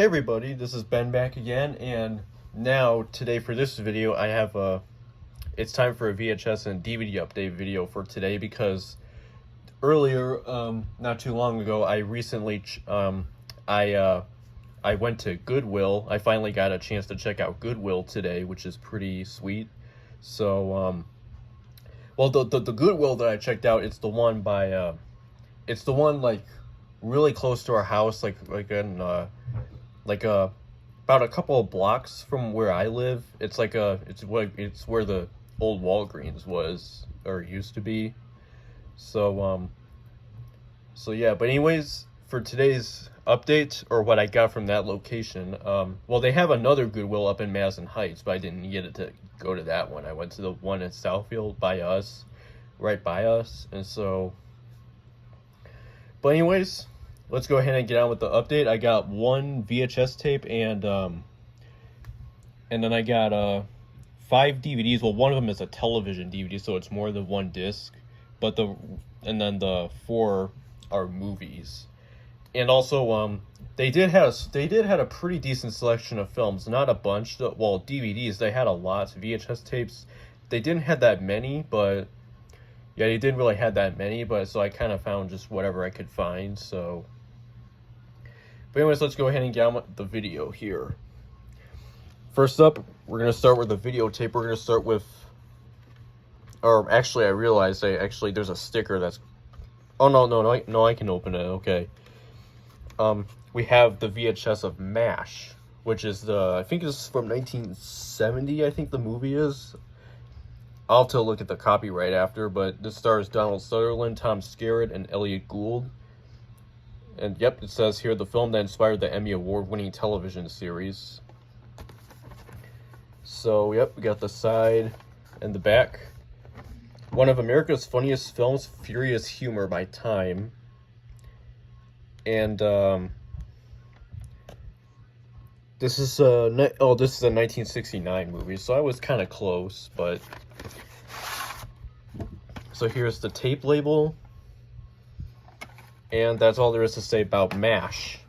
everybody, this is Ben back again, and now today for this video I have it's time for a VHS and DVD update video for today because earlier, not too long ago, I recently I went to Goodwill. I finally got a chance to check out Goodwill today, which is pretty sweet. So well, the Goodwill that I checked out, it's the one by it's the one like really close to our house, like in about a couple of blocks from where I live. It's where the old Walgreens was or used to be. So yeah, but anyways, for today's update, or what I got from that location, well, they have another Goodwill up in Madison Heights, but I didn't get to go to that one. I went to the one in Southfield right by us, and so. But anyways, let's go ahead and get on with the update. I got one VHS tape and then I got 5 DVDs. Well, one of them is a television DVD, so it's more than one disc. But then the 4 are movies. And also they did have a pretty decent selection of films. Not a bunch. Well, DVDs, they had a lot. VHS tapes, they didn't have that many, but yeah, they didn't really have that many, but so I kind of found just whatever I could find. So, but anyways, let's go ahead and get on with the video here. First up, we're gonna start with the videotape. We're gonna start with, or actually, I realized there's a sticker that's. Oh no! I can open it. Okay. We have the VHS of MASH, which is I think it's from 1970. I think the movie is. I'll have to look at the copyright after, but this stars Donald Sutherland, Tom Skerritt, and Elliot Gould. And yep, it says here, the film that inspired the Emmy Award-winning television series. So, yep, we got the side and the back. One of America's funniest films, Furious Humor by Time. And, this is a 1969 movie, so I was kind of close, but. So here's the tape label, and that's all there is to say about MASH.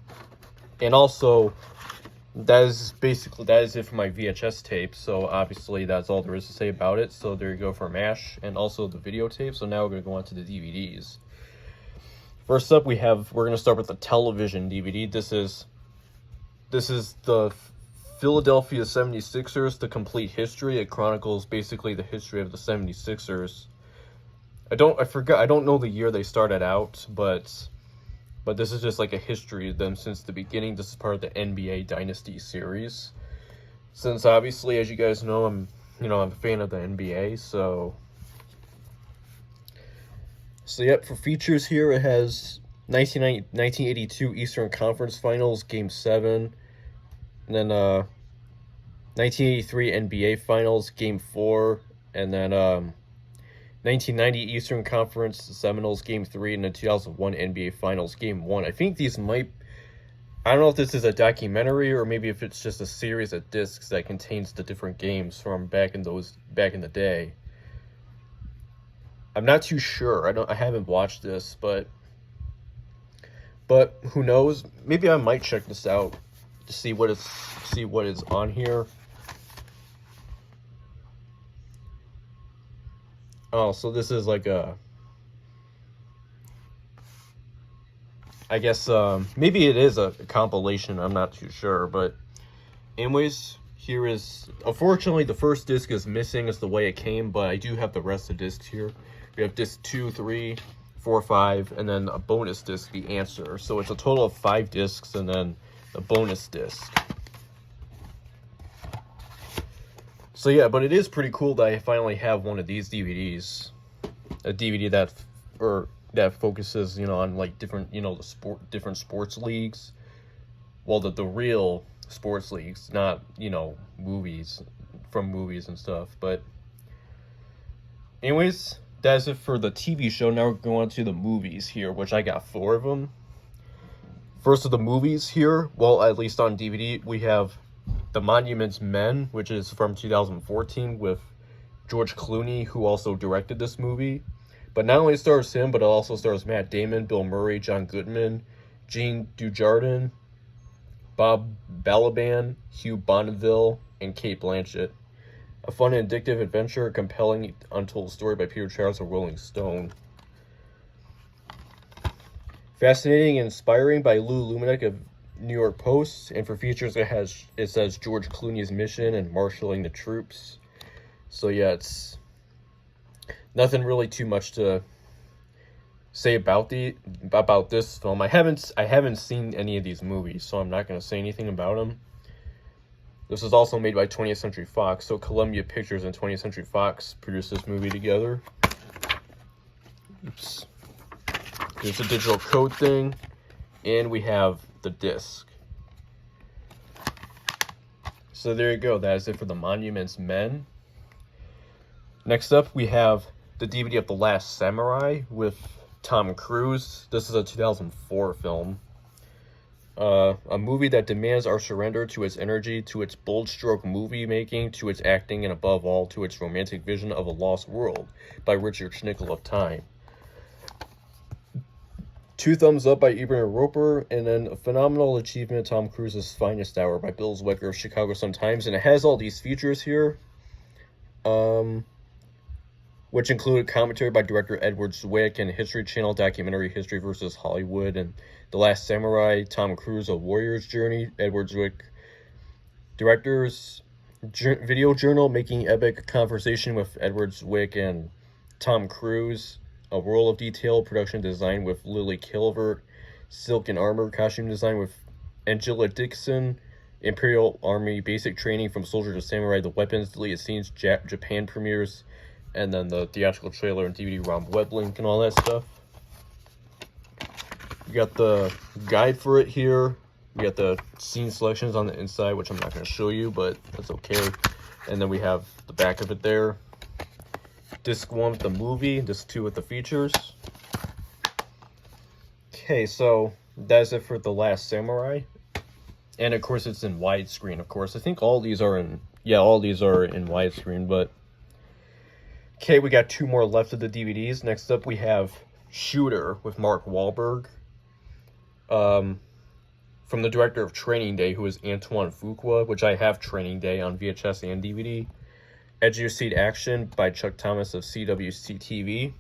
And also, that is it for my VHS tape, so obviously that's all there is to say about it. So there you go for MASH, and also the videotape. So now we're going to go on to the DVDs. First up, we're going to start with the television DVD. This is the Philadelphia 76ers, The Complete History. It chronicles basically the history of the 76ers. I don't know the year they started out, but this is just like a history of them since the beginning. This is part of the NBA Dynasty series. Since obviously, as you guys know, I'm a fan of the NBA, so yep, for features here, it has 1982 Eastern Conference Finals, Game 7, and then 1983 NBA Finals, Game 4, and then 1990 Eastern Conference Seminoles Game 3, and the 2001 NBA Finals Game 1. I think these I don't know if this is a documentary or maybe if it's just a series of discs that contains the different games from back in the day. I'm not too sure. I haven't watched this, but who knows? Maybe I might check this out to see what is on here. Oh, so this is like I guess, maybe it is a compilation, I'm not too sure, but anyways, here is, unfortunately, the first disc is missing, it's the way it came, but I do have the rest of the discs here. We have disc 2, 3, 4, 5, and then a bonus disc, The Answer, so it's a total of 5 discs, and then a bonus disc. So yeah, but it is pretty cool that I finally have one of these DVDs. A DVD that focuses, on like different, different sports leagues. Well, the real sports leagues, not, movies and stuff. But anyways, that's it for the TV show. Now we're going on to the movies here, which I got 4 of them. First of the movies here, well, at least on DVD, we have The Monuments Men, which is from 2014 with George Clooney, who also directed this movie. But not only stars him, but it also stars Matt Damon, Bill Murray, John Goodman, Jean Dujardin, Bob Balaban, Hugh Bonneville, and Kate Blanchett. A fun and addictive adventure, a compelling untold story by Peter Charles of Rolling Stone. Fascinating and inspiring by Lou Lumenick of New York Post. And for features, it says George Clooney's mission and marshaling the troops. So yeah, it's nothing really too much to say about this film. I haven't seen any of these movies, so I'm not going to say anything about them. This is also made by 20th Century Fox, so Columbia Pictures and 20th Century Fox produced this movie together. Oops. There's a digital code thing, and we have the disc. So there you go. That is it for the Monuments Men. Next up, we have the DVD of The Last Samurai with Tom Cruise. This is a 2004 film. A movie that demands our surrender to its energy, to its bold stroke movie making, to its acting, and above all, to its romantic vision of a lost world by Richard Schnickel of Time. 2 thumbs up by Ibrahim Roper, and then a phenomenal achievement, Tom Cruise's finest hour by Bill Zwicker of Chicago Sun-Times. And it has all these features here, which include commentary by director Edward Zwick and History Channel documentary History vs. Hollywood and The Last Samurai, Tom Cruise, A Warrior's Journey, Edward Zwick. Directors, video journal, Making Epic Conversation with Edward Zwick and Tom Cruise. A World of Detail, production design with Lily Kilvert. Silk and Armor, costume design with Angela Dixon. Imperial Army, basic training from soldier to samurai, the weapons, deleted scenes, Japan premieres, and then the theatrical trailer and DVD ROM web link and all that stuff. We got the guide for it here. We got the scene selections on the inside, which I'm not going to show you, but that's okay. And then we have the back of it there. Disc 1 with the movie, Disc 2 with the features. Okay, so that's it for The Last Samurai. And of course it's in widescreen, of course. I think all these are in widescreen, but okay, we got 2 more left of the DVDs. Next up we have Shooter with Mark Wahlberg. From the director of Training Day, who is Antoine Fuqua, which I have Training Day on VHS and DVD. Edge of Your Seat Action by Chuck Thomas of CWTV.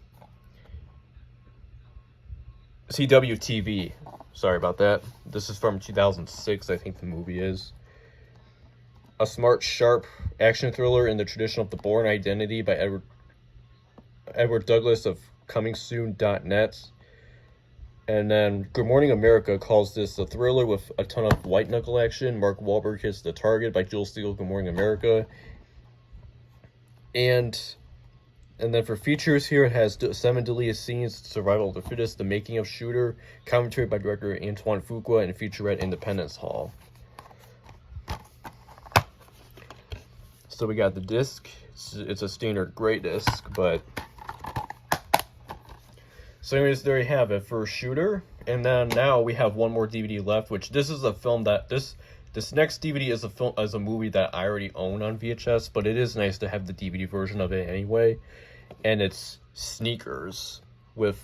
CWTV. Sorry about that. This is from 2006, I think the movie is. A smart, sharp action thriller in the tradition of The Bourne Identity by Edward Douglas of ComingSoon.net. And then Good Morning America calls this a thriller with a ton of white knuckle action. Mark Wahlberg Hits the Target by Jill Steele, Good Morning America. And then for features here, it has 7 deleted scenes, Survival of the Fittest, The Making of Shooter, commentary by director Antoine Fuqua, and featurette Independence Hall. So we got the disc. It's a standard gray disc, but... So anyways, there you have it for Shooter. And then now we have one more DVD left, which this is a film that... This next DVD is a movie that I already own on VHS, but it is nice to have the DVD version of it anyway. And it's Sneakers, which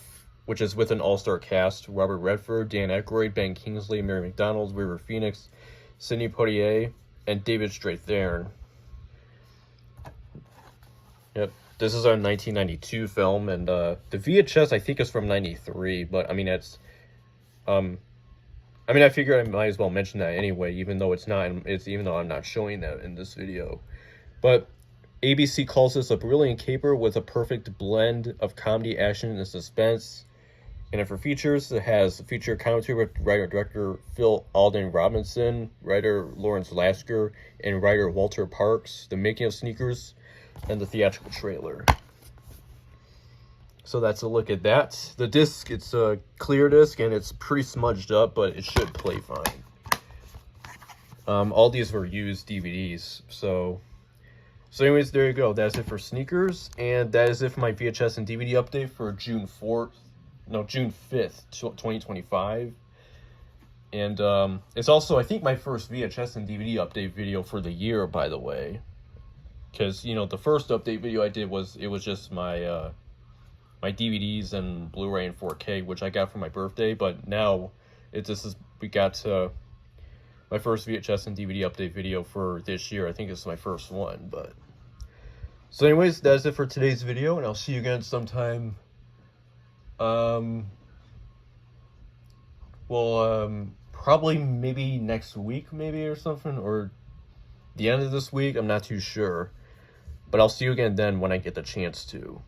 is with an all-star cast: Robert Redford, Dan Aykroyd, Ben Kingsley, Mary McDonald, River Phoenix, Sidney Poitier, and David Strathairn. Yep, this is our 1992 film, and the VHS I think is from '93, but I mean I figured I might as well mention that anyway, even though I'm not showing that in this video. But ABC calls this a brilliant caper with a perfect blend of comedy, action, and suspense. And then for features, it has feature commentary with writer-director Phil Alden Robinson, writer Lawrence Lasker, and writer Walter Parks, The Making of Sneakers, and the theatrical trailer. So that's a look at that. The disc, it's a clear disc, and it's pretty smudged up, but it should play fine. All these were used DVDs, so anyways, there you go. That's it for Sneakers, and that is it for my VHS and DVD update for June 5th, 2025. And it's also, I think, my first VHS and DVD update video for the year, by the way. Because, the first update video I did was just my my DVDs and Blu-ray and 4K, which I got for my birthday. But now we got my first VHS and DVD update video for this year. I think it's my first one, but... So anyways, that's it for today's video, and I'll see you again sometime, probably maybe next week, maybe, or something, or the end of this week, I'm not too sure. But I'll see you again then when I get the chance to.